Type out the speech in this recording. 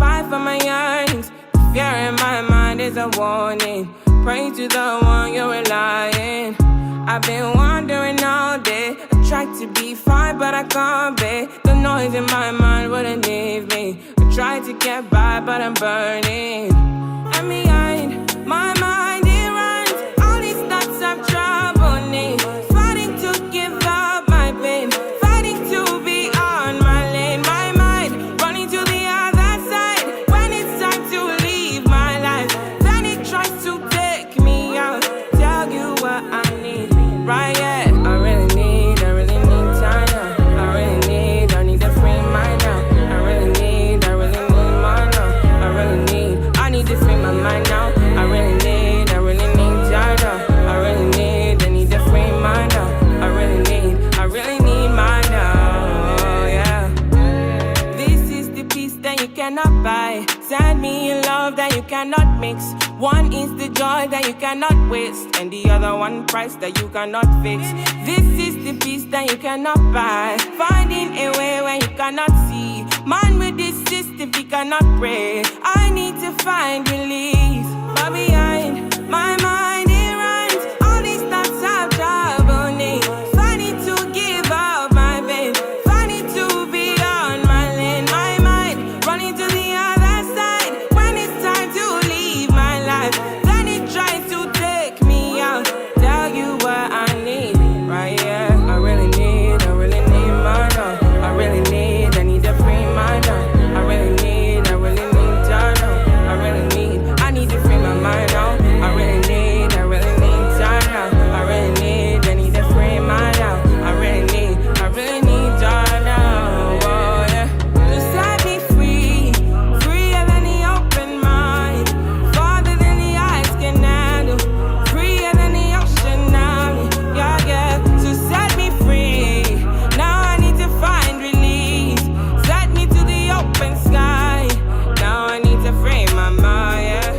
fight for my yearnings. The fear in my mind is a warning. Pray to the one you're relying. I've been wandering all day. I tried to be fine, but I can't be. The noise in my mind wouldn't leave me. I tried to get by, but I'm burning. And behind my mind, it runs. All these thoughts have troubled me. Fighting to give up my pain. Fighting to be on my lane. My mind running to the other side. When it's time to leave my life, then it tries to take me out. Tell you what I need. Right, yeah, I really need time now. I need to free mind now. I really need mine now. I need to free my mind now. I really need time now. I need to free mind now. I really need mine now, yeah. This is the peace that you cannot buy. Send me a love that you cannot mix. One is the joy that you cannot waste, and the other one price that you cannot fix. This is the peace that you cannot buy. Finding a way when you cannot see. Man with this system, he cannot pray. I need to find release. But behind my mind, it runs. All these thoughts have troubled me. Fighting to give up my pain. Fighting to be on my lane. My mind running to the other side. When it's time to leave my life, then it tries to take me out. Tell you what I need, right? Yeah, I really need mine now. I need to free mine now. I really need time now. I need to free my mind now. I really need time now. I need to free mine now. I really need time now. Oh yeah, just set me free, freer than the open mind, farther than the eyes can handle, freer than the ocean now. Yeah, yeah, so set me free. Now I need to find release. Set me to the open sky. Now I need to free my mind, yeah.